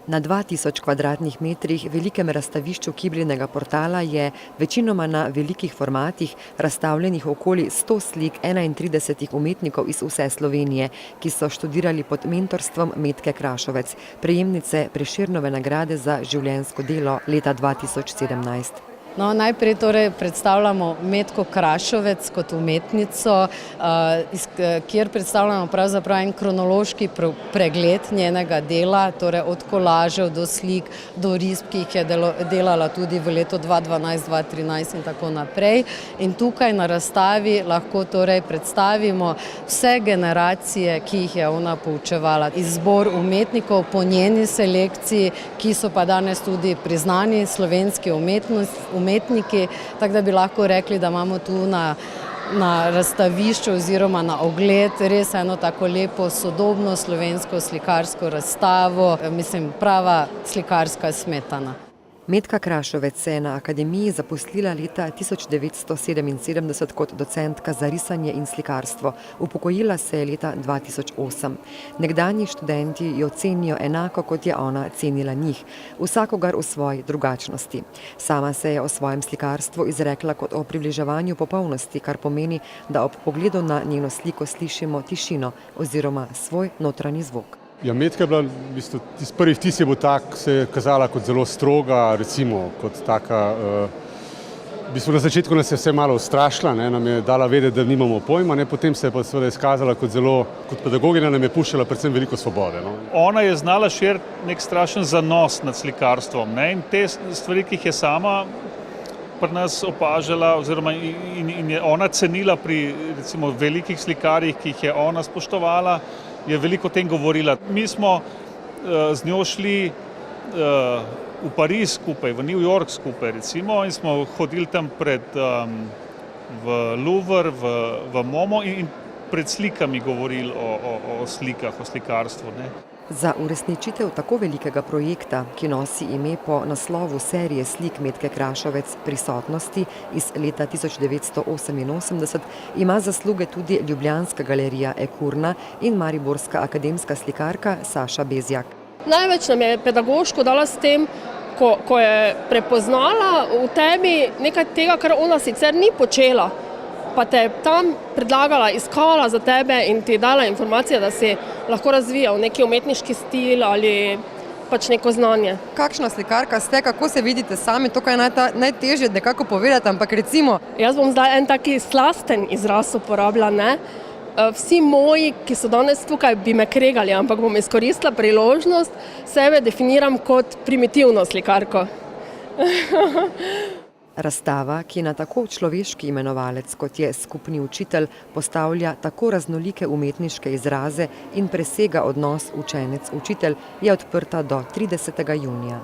Na 2000 kvadratnih metrih velikem razstavišču Kiblinega portala je večinoma na velikih formatih razstavljenih okoli 100 slik 31 umetnikov iz vse Slovenije, ki so študirali pod mentorstvom Metke Krašovec, prejemnice Prešernove nagrade za življenjsko delo leta 2017. Najprej predstavljamo Metko Krašovec kot umetnico, kjer predstavljamo pravzaprav en kronološki pregled njenega dela, torej od kolažev do slik, do risb, ki jih je delala tudi v letu 2012, 2013 in tako naprej. In tukaj na razstavi lahko predstavimo vse generacije, ki jih je ona poučevala. Izbor umetnikov po njeni selekciji, ki so pa danes tudi priznani slovenski umetniki, tako da bi lahko rekli, da imamo tu na razstavišču oziroma na ogled res eno tako lepo sodobno slovensko slikarsko razstavo, prava slikarska smetana. Metka Krašovec se je na akademiji zaposlila leta 1977 kot docentka za risanje in slikarstvo. Upokojila se je leta 2008. Nekdanji študenti jo cenijo enako, kot je ona cenila njih, vsakogar v svoji drugačnosti. Sama se je o svojem slikarstvu izrekla kot o približevanju popolnosti, kar pomeni, da ob pogledu na njeno sliko slišimo tišino oziroma svoj notranji zvok. Metka je bila, tisti prvi vtis je bil tak, se je kazala kot zelo stroga, recimo kot taka, na začetku nas je vse malo ustrašila, nam je dala vedeti, da nimamo pojma, potem se je pa seveda izkazala kot pedagoginja, nam je puščala predvsem veliko svobode. Ona je znala širiti nek strašen zanos nad slikarstvom, in te stvari, ki jih je sama pri nas opažala, oziroma in je ona cenila pri recimo velikih slikarjih, ki jih je ona spoštovala, je veliko o tem govorila. Mi smo z njo šli v Pariz skupaj, v New York skupaj recimo, in smo hodili tam v Louvre, v MoMo in pred slikami govorili o slikah, o slikarstvu. Za uresničitev tako velikega projekta, ki nosi ime po naslovu serije slik Metke Krašovec Prisotnosti iz leta 1988, ima zasluge tudi ljubljanska galerija Ekurna in mariborska akademska slikarka Saša Bezjak. Največ nam je pedagoško dala s tem, ko je prepoznala v tebi nekaj tega, kar ona sicer ni počela, pa te je tam predlagala, iskala za tebe in ti dala informacije, da si lahko razvijal neki umetniški stil ali pač neko znanje. Kakšna slikarka ste, kako se vidite sami, to je najtežje nekako povedati, ampak recimo... Jaz bom zdaj en taki slasten izraz uporabila, Vsi moji, ki so danes tukaj, bi me kregali, ampak bom izkoristila priložnost, sebe definiram kot primitivno slikarko. Razstava, ki na tako človeški imenovalec, kot je skupni učitelj, postavlja tako raznolike umetniške izraze in presega odnos učenec-učitelj, je odprta do 30. junija.